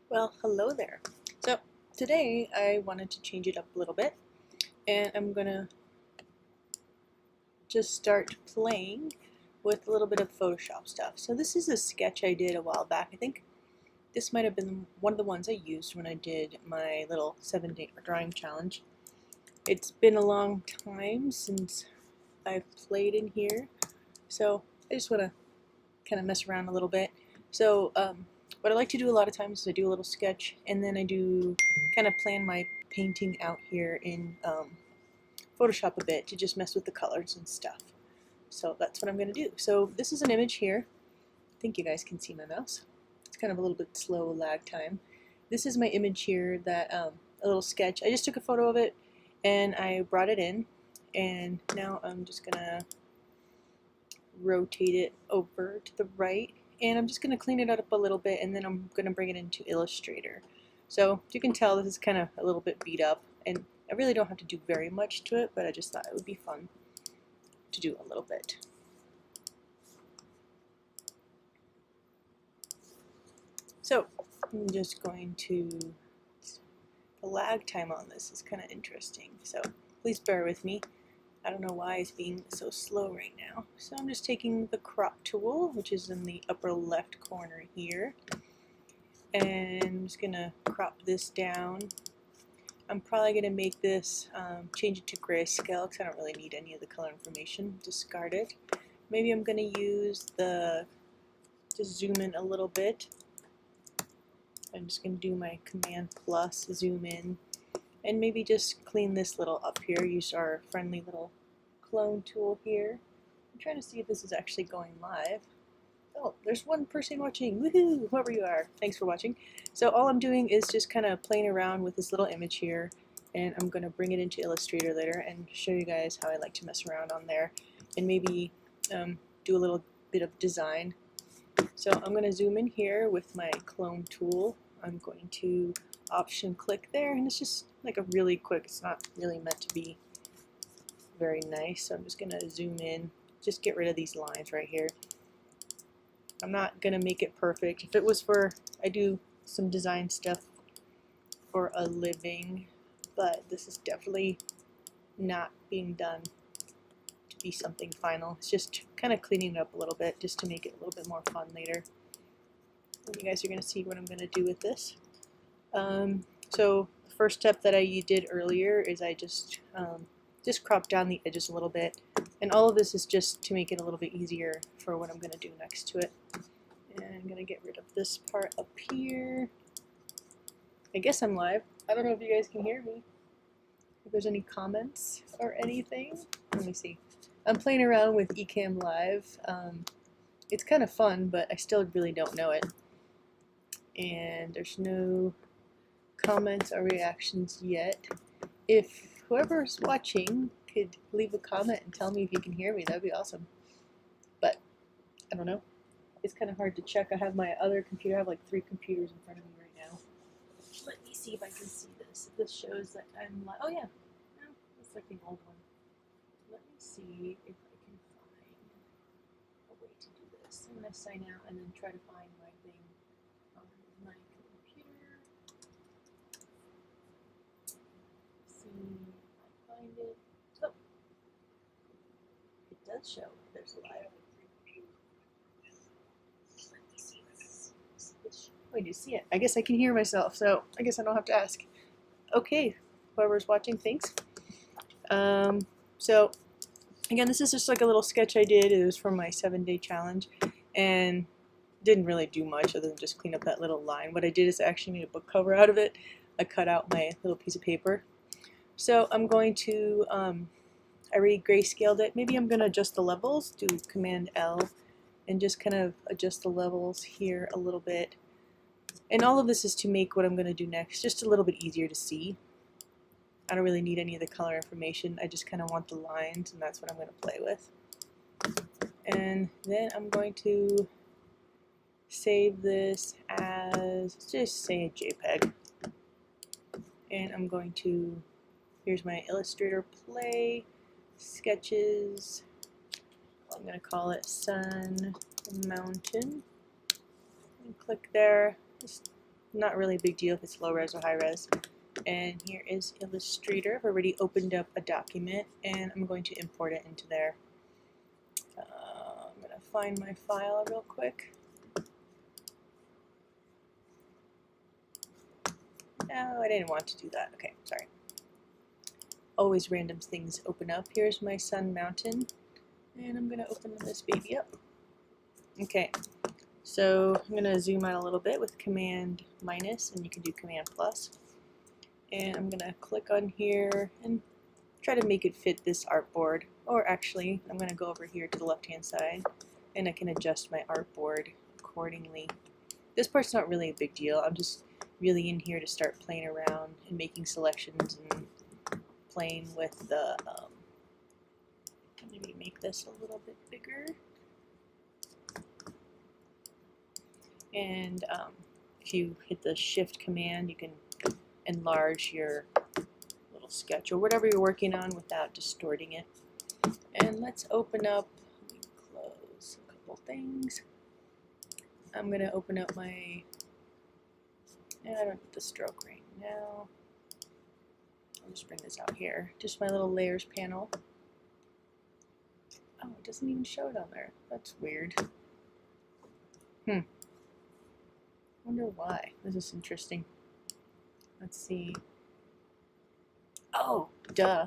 Well, hello there. So today I wanted to change it up a little bit, and I'm gonna just start playing with a little bit of Photoshop stuff. So this is a sketch I did a while back. I think this might have been one of the ones I used when I did my little 7-day drawing challenge. It's been a long time since I've played in here, so I just want to kind of mess around a little bit. So what I like to do a lot of times is I do a little sketch, and then I do kind of plan my painting out here in Photoshop a bit to just mess with the colors and stuff. So that's what I'm going to do. So this is an image here. I think you guys can see my mouse. It's kind of a little bit slow lag time. This is my image here, that a little sketch. I just took a photo of it and I brought it in, and now I'm just going to rotate it over to the right, and I'm just going to clean it up a little bit, and then I'm going to bring it into Illustrator. So you can tell this is kind of a little bit beat up, and I really don't have to do very much to it, but I just thought it would be fun to do a little bit. So I'm just going to, the lag time on this is kind of interesting, so please bear with me. I don't know why it's being so slow right now. So I'm just taking the crop tool, which is in the upper left corner here, and I'm just gonna crop this down. I'm probably gonna make this, change it to grayscale because I don't really need any of the color information. Discard it. Maybe I'm gonna use just zoom in a little bit. I'm just gonna do my Command plus, zoom in, and maybe just clean this little up here. Use our friendly little clone tool here. I'm trying to see if this is actually going live. Oh, there's one person watching. Woohoo! Whoever you are, thanks for watching. So all I'm doing is just kind of playing around with this little image here, and I'm going to bring it into Illustrator later and show you guys how I like to mess around on there, and maybe do a little bit of design. So I'm going to zoom in here with my clone tool. I'm going to option click there, and it's just like a really quick, it's not really meant to be very nice, so I'm just going to zoom in, just get rid of these lines right here. I'm not going to make it perfect. If it was for, I do some design stuff for a living, but this is definitely not being done to be something final. It's just kind of cleaning it up a little bit just to make it a little bit more fun later. And you guys are going to see what I'm going to do with this. So the first step that I did earlier is I just cropped down the edges a little bit, and all of this is just to make it a little bit easier for what I'm going to do next to it. And I'm going to get rid of this part up here. I guess I'm live. I don't know if you guys can hear me. If there's any comments or anything. Let me see. I'm playing around with Ecamm Live. It's kind of fun, but I still really don't know it. And there's no comments or reactions yet. If whoever's watching could leave a comment and tell me if you can hear me, that'd be awesome. But I don't know. It's kind of hard to check. I have my other computer. I have like 3 computers in front of me right now. Let me see if I can see this. If this shows that I'm live. Oh yeah. No, it's like the old one. Let me see if I can find a way to do this. I'm going to sign out and then try to find my thing on my computer. See if I find it. Oh, it does show there's a live. I do see it. I guess I can hear myself, so I guess I don't have to ask. Okay, whoever's watching, thanks. So again, this is just like a little sketch I did. It was from my 7-day challenge, and didn't really do much other than just clean up that little line. What I did is I actually made a book cover out of it. I cut out my little piece of paper. So I'm going to, I already grayscaled it. Maybe I'm going to adjust the levels, do Command L, and just kind of adjust the levels here a little bit. And all of this is to make what I'm going to do next just a little bit easier to see. I don't really need any of the color information. I just kind of want the lines, and that's what I'm going to play with. And then I'm going to save this as, just say a JPEG. And I'm going to, here's my Illustrator Play, Sketches. I'm going to call it Sun Mountain. And click there. Just not really a big deal if it's low res or high res. And here is Illustrator. I've already opened up a document and I'm going to import it into there. I'm going to find my file real quick. No, I didn't want to do that. Okay, sorry. Always random things open up. Here's my Sun Mountain, and I'm going to open this baby up. Okay, so I'm going to zoom out a little bit with Command minus, and you can do Command plus. And I'm going to click on here and try to make it fit this artboard. Or actually, I'm going to go over here to the left-hand side, and I can adjust my artboard accordingly. This part's not really a big deal. I'm just really in here to start playing around and making selections and playing with the, maybe make this a little bit bigger. And if you hit the shift command, you can enlarge your little sketch or whatever you're working on without distorting it. And let's open up, let me close a couple things. I'm going to open up my, I don't need the stroke right now. I'll just bring this out here. Just my little layers panel. Oh, it doesn't even show it on there. That's weird. Wonder why. This is interesting. Let's see. Oh, duh.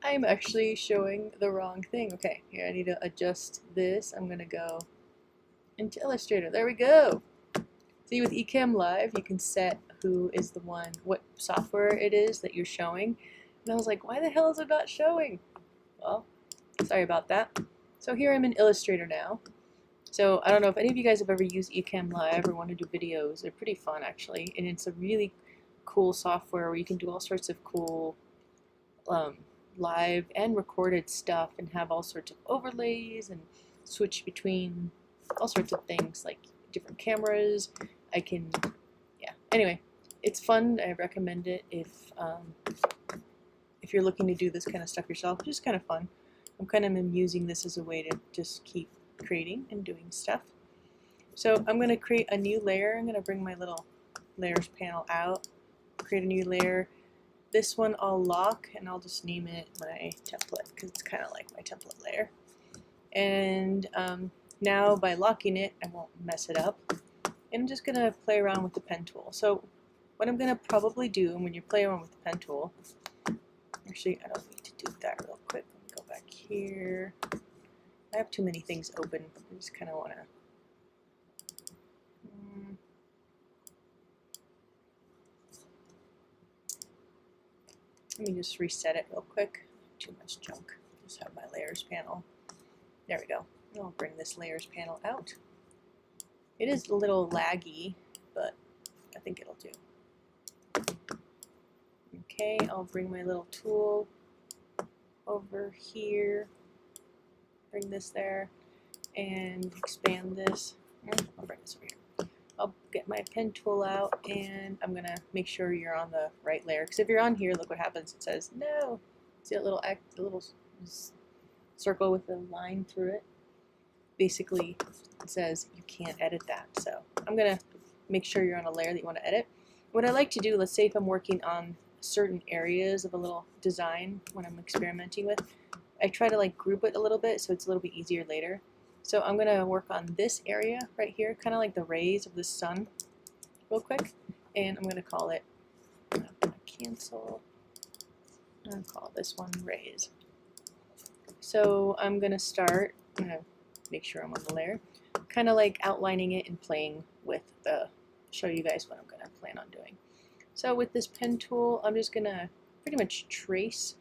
I'm actually showing the wrong thing. Okay, here I need to adjust this. I'm gonna go into Illustrator. There we go. See, with Ecamm Live, you can set who is the one, what software it is that you're showing. And I was like, why the hell is it not showing? Well, sorry about that. So here I'm in Illustrator now. So I don't know if any of you guys have ever used Ecamm Live or want to do videos. They're pretty fun, actually. And it's a really cool software where you can do all sorts of cool live and recorded stuff and have all sorts of overlays and switch between all sorts of things like different cameras. I can, yeah. Anyway, it's fun. I recommend it if you're looking to do this kind of stuff yourself. It's just kind of fun. I'm kind of using this as a way to just keep creating and doing stuff. So I'm going to create a new layer. I'm going to bring my little layers panel out, create a new layer. This one I'll lock and I'll just name it my template because it's kind of like my template layer. And now by locking it, I won't mess it up. And I'm just going to play around with the pen tool. So what I'm going to probably do when you play around with the pen tool, actually I don't need to do that real quick. Let me go back here. I have too many things open. I just kind of want to. Let me just reset it real quick. Too much junk. Just have my layers panel. There we go. And I'll bring this layers panel out. It is a little laggy, but I think it'll do. Okay, I'll bring my little tool over here. Bring this there and expand this. I'll bring this over here. I'll get my pen tool out and I'm gonna make sure you're on the right layer, because if you're on here, look what happens. It says no. See that little circle with a line through it? Basically it says you can't edit that. So I'm gonna make sure you're on a layer that you want to edit. What I like to do, let's say if I'm working on certain areas of a little design when I'm experimenting with, I try to like group it a little bit so it's a little bit easier later. So I'm going to work on this area right here, kind of like the rays of the sun, real quick. And I'm going to call it, I'm going to cancel, I'm going to call this one rays. So I'm going to start, I'm going to make sure I'm on the layer, kind of like outlining it and playing with the, show you guys what I'm going to plan on doing. So with this pen tool, I'm just going to pretty much trace,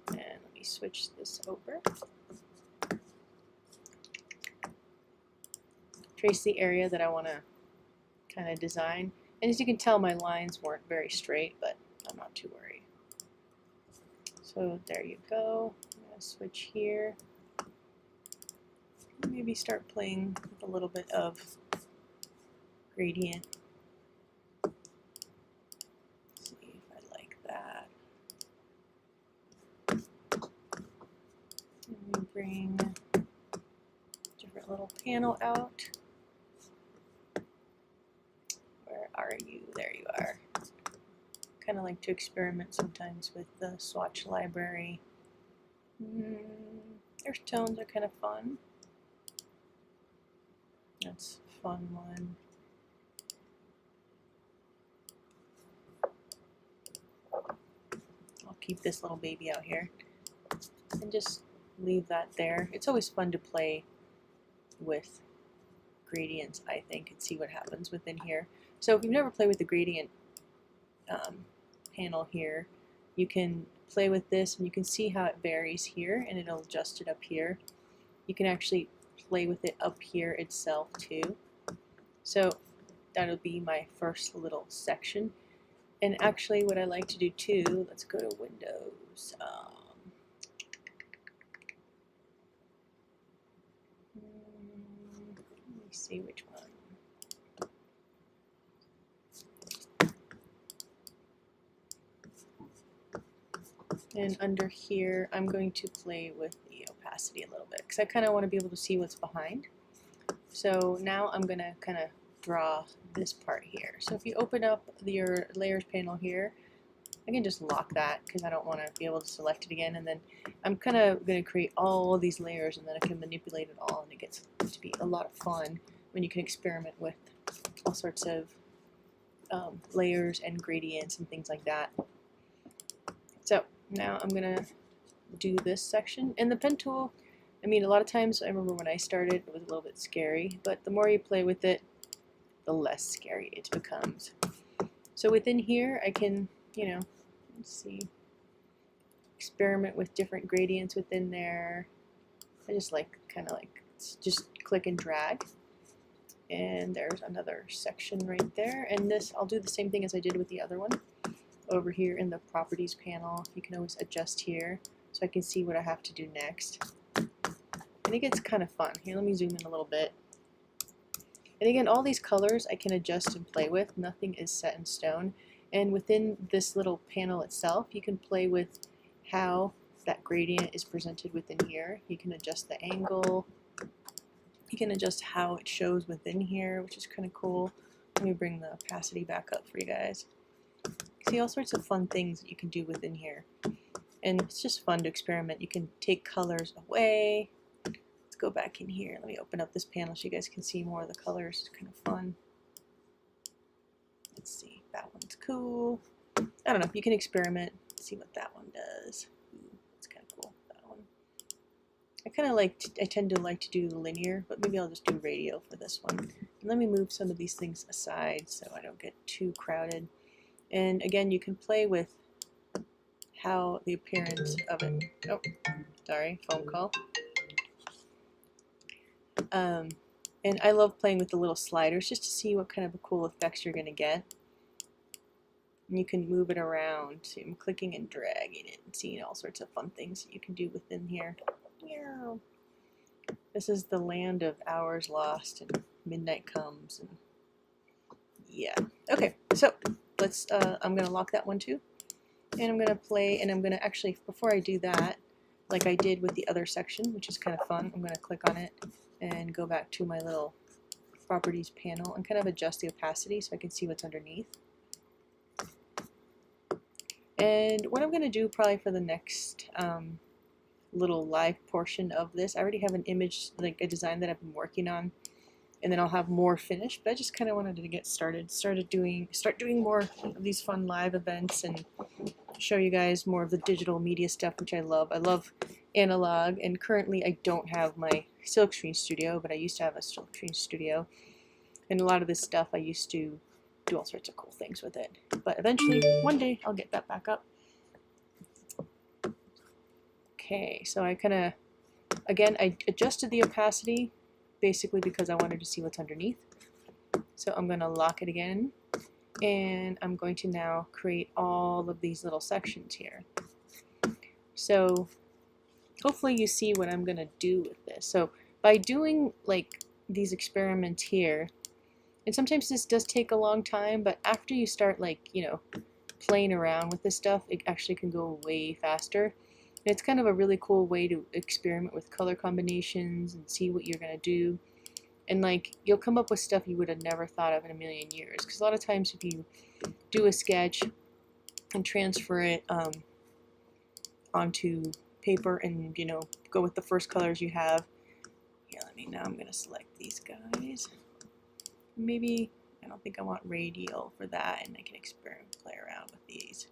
and let me switch this over. Trace the area that I want to kind of design. And as you can tell, my lines weren't very straight, but I'm not too worried. So there you go. I'm going to switch here. Maybe start playing with a little bit of gradient. See if I like that. Let me bring a different little panel out. kind of like to experiment sometimes with the swatch library. Their tones are kind of fun. That's a fun one. I'll keep this little baby out here and just leave that there. It's always fun to play with gradients, I think, and see what happens within here. So if you've never played with the gradient panel here, you can play with this and you can see how it varies here, and it'll adjust it up here. You can actually play with it up here itself too. So that'll be my first little section. And actually what I like to do too, let's go to Windows. Let me see which one. And under here, I'm going to play with the opacity a little bit because I kind of want to be able to see what's behind. So now I'm going to kind of draw this part here. So if you open up your layers panel here, I can just lock that because I don't want to be able to select it again. And then I'm kind of going to create all these layers, and then I can manipulate it all, and it gets to be a lot of fun when you can experiment with all sorts of layers and gradients and things like that. So now I'm going to do this section. And the pen tool, I mean, a lot of times, I remember when I started, it was a little bit scary, but the more you play with it, the less scary it becomes. So within here, I can, you know, let's see, experiment with different gradients within there. I just like, kind of like, just click and drag. And there's another section right there. And this, I'll do the same thing as I did with the other one. Over here in the properties panel, you can always adjust here so I can see what I have to do next. And it gets kind of fun. Here, let me zoom in a little bit. And again, all these colors I can adjust and play with. Nothing is set in stone. And within this little panel itself, you can play with how that gradient is presented within here. You can adjust the angle. You can adjust how it shows within here, which is kind of cool. Let me bring the opacity back up for you guys. See all sorts of fun things that you can do within here. And it's just fun to experiment. You can take colors away. Let's go back in here. Let me open up this panel so you guys can see more of the colors. It's kind of fun. Let's see. That one's cool. I don't know. You can experiment. See what that one does. Ooh, it's kind of cool. That one. I tend to like to do linear, but maybe I'll just do radial for this one. And let me move some of these things aside so I don't get too crowded. And again, you can play with how the appearance of it. Oh, sorry, phone call. And I love playing with the little sliders just to see what kind of cool effects you're going to get. And you can move it around. So I'm clicking and dragging it and seeing all sorts of fun things that you can do within here. This is the land of hours lost and midnight comes. And yeah. Okay, so let's. I'm going to lock that one too. And I'm going to play, and I'm going to actually, before I do that, like I did with the other section, which is kind of fun, I'm going to click on it and go back to my little properties panel and kind of adjust the opacity so I can see what's underneath. And what I'm going to do probably for the next little live portion of this, I already have an image, like a design that I've been working on, and then I'll have more finished, but I just kind of wanted to get started, start doing more of these fun live events and show you guys more of the digital media stuff, which I love. I love analog, and currently I don't have my silkscreen studio, but I used to have a silkscreen studio, and a lot of this stuff I used to do all sorts of cool things with it. But eventually, one day, I'll get that back up. Okay, so I kind of, again, I adjusted the opacity basically because I wanted to see what's underneath. So I'm going to lock it again, and I'm going to now create all of these little sections here. So hopefully you see what I'm going to do with this. So by doing like these experiments here, and sometimes this does take a long time, but after you start like, you know, playing around with this stuff, it actually can go way faster. And it's kind of a really cool way to experiment with color combinations and see what you're going to do. And like, you'll come up with stuff you would have never thought of in a million years. Because a lot of times if you do a sketch and transfer it onto paper, and you know, go with the first colors you have. Yeah, now I'm gonna select these guys. Maybe I don't think I want radial for that, and I can experiment, play around with these.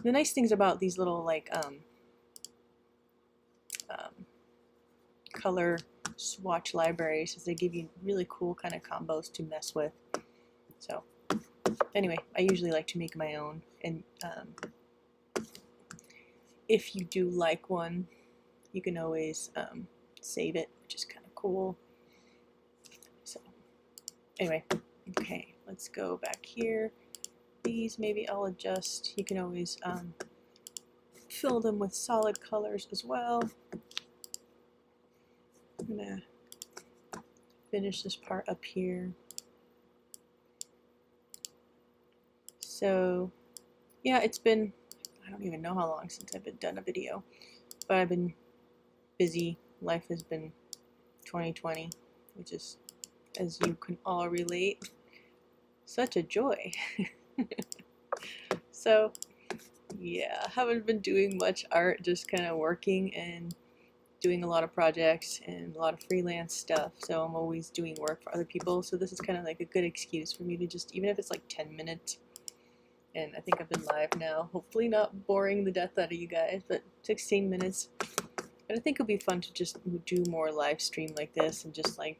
The nice things about these little like color swatch libraries is they give you really cool kind of combos to mess with. So anyway, I usually like to make my own, and if you do like one, you can always save it, which is kind of cool. So anyway, okay, let's go back here. These maybe I'll adjust. You can always fill them with solid colors as well. I'm gonna finish this part up here. So yeah, it's been, I don't even know how long since I've done a video, but I've been busy. Life has been 2020, which is, as you can all relate, such a joy. So yeah, I haven't been doing much art, just kind of working and doing a lot of projects and a lot of freelance stuff. So I'm always doing work for other people, so this is kind of like a good excuse for me to just, even if it's like 10 minutes, and I think I've been live now, hopefully not boring the death out of you guys, but 16 minutes. And I think it'll be fun to just do more live stream like this and just like,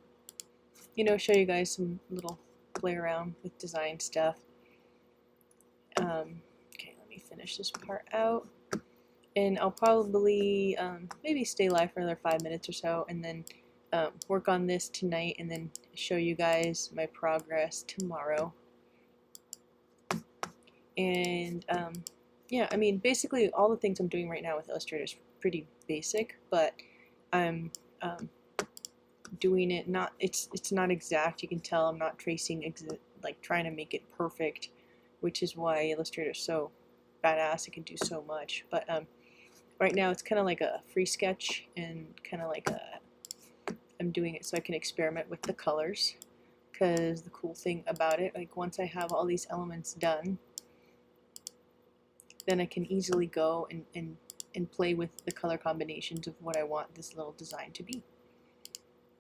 you know, show you guys some little play around with design stuff. Okay, let me finish this part out, and I'll probably maybe stay live for another 5 minutes or so, and then work on this tonight, and then show you guys my progress tomorrow. And yeah, I mean, basically all the things I'm doing right now with Illustrator is pretty basic, but I'm doing it not, it's not exact. You can tell I'm not tracing like trying to make it perfect, which is why Illustrator is so badass. It can do so much. But right now it's kind of like a free sketch, and kind of like I'm doing it so I can experiment with the colors, because the cool thing about it, like once I have all these elements done, then I can easily go and play with the color combinations of what I want this little design to be.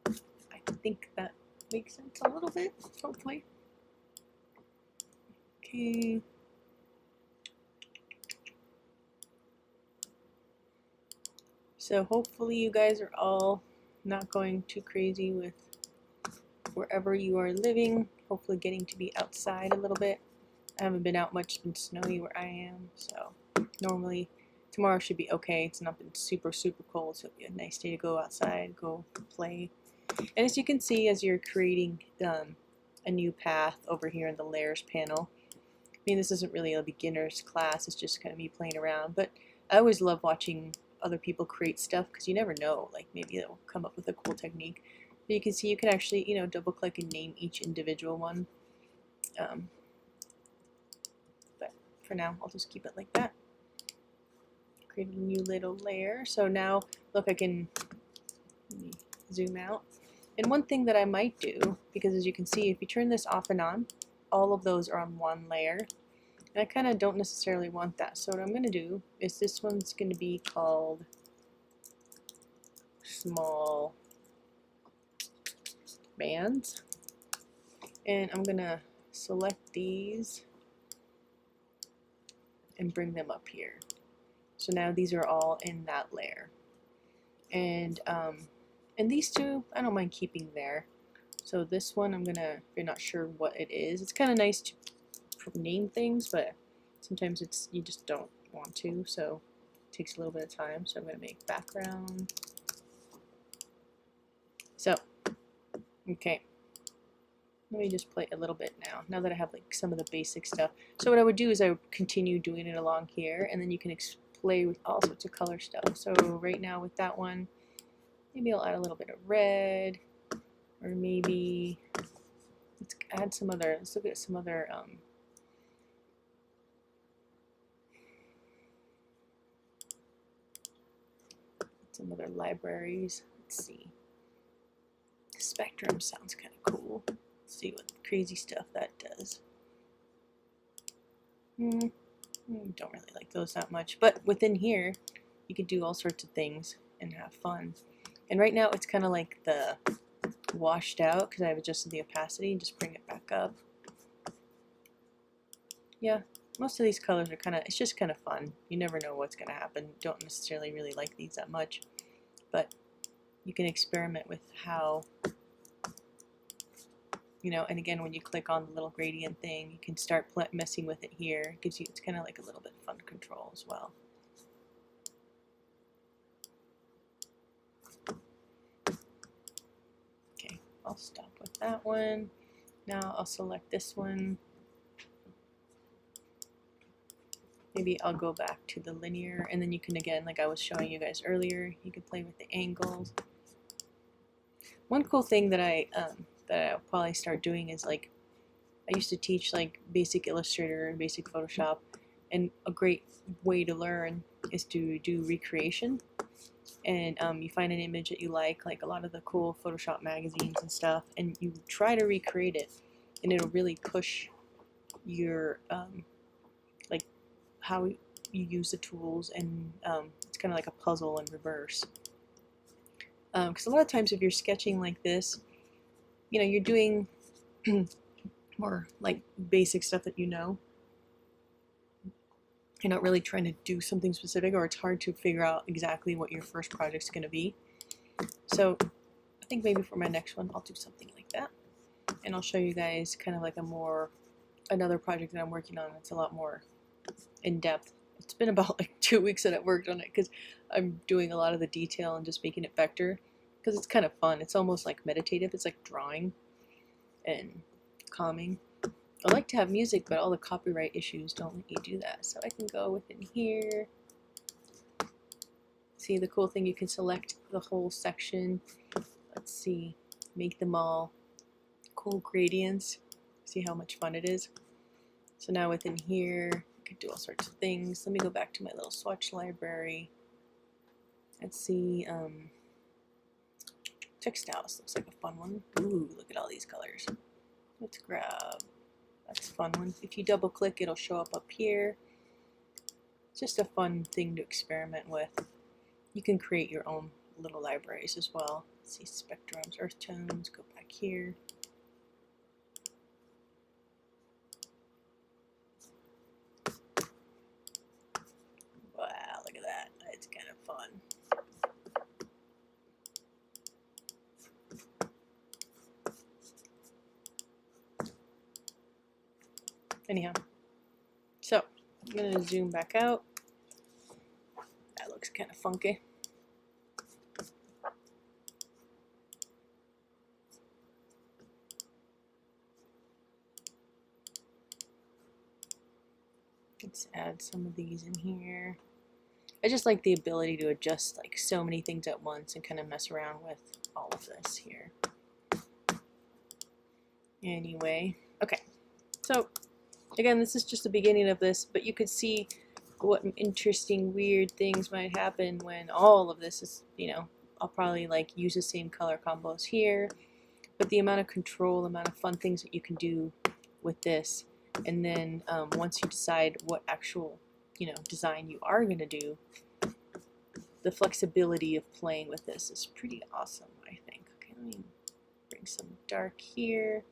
I think that makes sense a little bit, hopefully. Okay. So hopefully you guys are all not going too crazy with wherever you are living. Hopefully getting to be outside a little bit. I haven't been out much. It's been snowy where I am, so normally tomorrow should be okay. It's not been super cold, so it'll be a nice day to go outside, go play. And as you can see, as you're creating a new path over here in the layers panel, I mean, this isn't really a beginner's class, it's just kind of me playing around, but I always love watching other people create stuff, because you never know, like maybe they'll come up with a cool technique. But you can see you can actually, you know, double click and name each individual one. But for now, I'll just keep it like that. Create a new little layer. So now, look, I can zoom out. And one thing that I might do, because as you can see, if you turn this off and on, all of those are on one layer. And I kind of don't necessarily want that. So what I'm going to do is, this one's going to be called Small Bands. And I'm going to select these and bring them up here. So now these are all in that layer. And these two, I don't mind keeping there. So this one, I'm gonna, if you're not sure what it is, it's kind of nice to name things, but sometimes it's, you just don't want to, so it takes a little bit of time. So I'm gonna make background. So, okay. Let me just play a little bit now that I have like some of the basic stuff. So what I would do is I would continue doing it along here, and then you can play with all sorts of color stuff. So right now with that one, maybe I'll add a little bit of red, or maybe let's add some other, let's look at some other libraries. Let's see. Spectrum sounds kind of cool. Let's see what crazy stuff that does. Don't really like those that much, but within here you could do all sorts of things and have fun. And right now it's kind of like the washed out because I've adjusted the opacity. Just bring it back up. Yeah, most of these colors are kind of, it's just kind of fun. You never know what's going to happen. Don't necessarily really like these that much, but you can experiment with how, you know, and again, when you click on the little gradient thing, you can start messing with it here. It gives you, it's kind of like a little bit of fun control as well. Okay, I'll stop with that one. Now I'll select this one. Maybe I'll go back to the linear, and then you can, again, like I was showing you guys earlier, you can play with the angles. One cool thing that I'll probably start doing is, like, I used to teach like basic Illustrator and basic Photoshop, and a great way to learn is to do recreation. And you find an image that you like a lot of the cool Photoshop magazines and stuff, and you try to recreate it, and it'll really push your like how you use the tools, and it's kind of like a puzzle in reverse. Because a lot of times if you're sketching like this, you know, you're doing more like basic stuff that you know. You're not really trying to do something specific, or it's hard to figure out exactly what your first project's going to be. So I think maybe for my next one I'll do something like that, and I'll show you guys kind of like another project that I'm working on that's a lot more in depth. It's been about like 2 weeks that I've worked on it because I'm doing a lot of the detail and just making it vector because it's kind of fun. It's almost like meditative. It's like drawing and calming. I like to have music, but all the copyright issues don't let you do that. So I can go within here. See, the cool thing, you can select the whole section. Let's see, make them all cool gradients. See how much fun it is. So now within here, I could do all sorts of things. Let me go back to my little swatch library. Let's see, textiles looks like a fun one. Ooh, look at all these colors. Let's grab, that's a fun one. If you double click, it'll show up here. It's just a fun thing to experiment with. You can create your own little libraries as well. Let's see, spectrums, earth tones, go back here. Wow, look at that. It's kind of fun. Anyhow, so I'm going to zoom back out. That looks kind of funky. Let's add some of these in here. I just like the ability to adjust like so many things at once and kind of mess around with all of this here. Anyway, okay, so again, this is just the beginning of this, but you could see what interesting, weird things might happen when all of this is, you know, I'll probably like use the same color combos here, but the amount of control, the amount of fun things that you can do with this, and then once you decide what actual, you know, design you are going to do, the flexibility of playing with this is pretty awesome, I think. Okay, let me bring some dark here.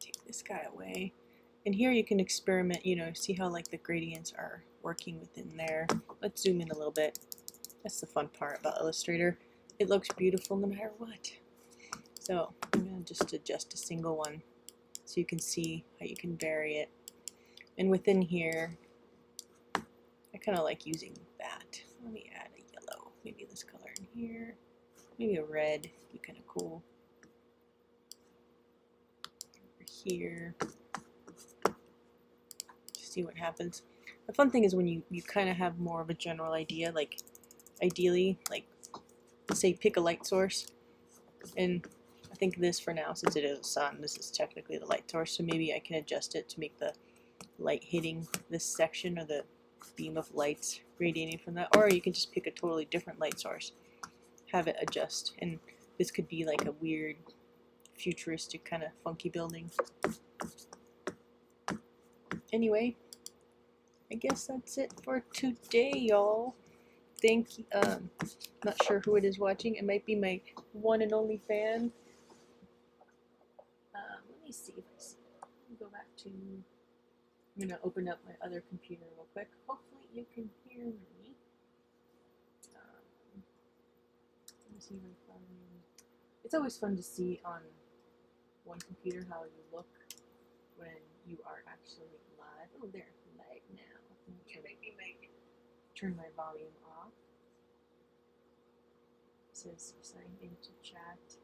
Take this guy away. And here you can experiment, you know, see how like the gradients are working within there. Let's zoom in a little bit. That's the fun part about Illustrator. It looks beautiful no matter what. So I'm going to just adjust a single one so you can see how you can vary it. And within here, I kind of like using that. Let me add a yellow, maybe this color in here, maybe a red, be kind of cool. Over here, see what happens. The fun thing is when you kind of have more of a general idea, like ideally, like say pick a light source, and I think this for now, since it is a sun, this is technically the light source, so maybe I can adjust it to make the light hitting this section or the beam of lights radiating from that, or you can just pick a totally different light source, have it adjust, and this could be like a weird futuristic kind of funky building. anyway, I guess that's it for today, y'all. Thank you. Not sure who it is watching. It might be my one and only fan. Let me see if I see. Let me go back to. I'm gonna open up my other computer real quick. Hopefully you can hear me. Let me see if I find. It's always fun to see on one computer how you look when you are actually live. Oh, there, live now. Turn my volume off. It says sign into chat.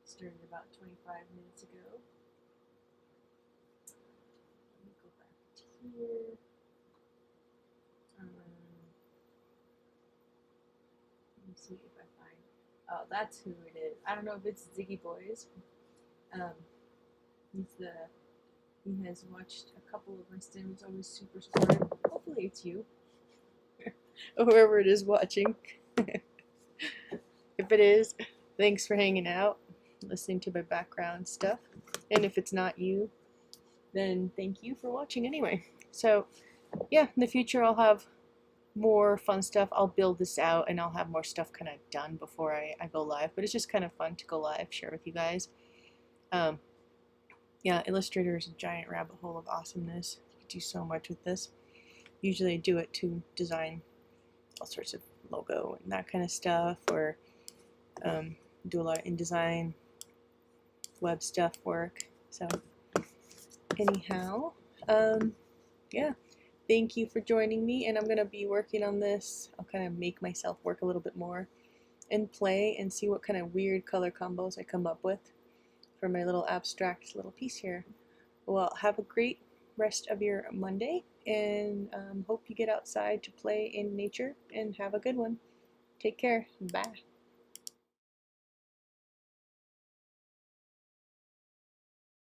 Started about 25 minutes ago. Let me go back to here. Let me see if I find. Oh, that's who it is. I don't know if it's Ziggy Boys. He has watched a couple of my streams. Always super supportive. Hopefully it's you, or whoever it is watching. If it is, thanks for hanging out, listening to my background stuff. And if it's not you, then thank you for watching anyway. So yeah, in the future I'll have more fun stuff. I'll build this out and I'll have more stuff kind of done before I go live. But it's just kind of fun to go live, share with you guys. Yeah, Illustrator is a giant rabbit hole of awesomeness. You can do so much with this. Usually I do it to design all sorts of logo and that kind of stuff, or do a lot of InDesign, web stuff work. So anyhow, yeah, thank you for joining me, and I'm going to be working on this. I'll kind of make myself work a little bit more and play and see what kind of weird color combos I come up with for my little abstract little piece here. Well, have a great rest of your Monday, and hope you get outside to play in nature, and have a good one. Take care. Bye.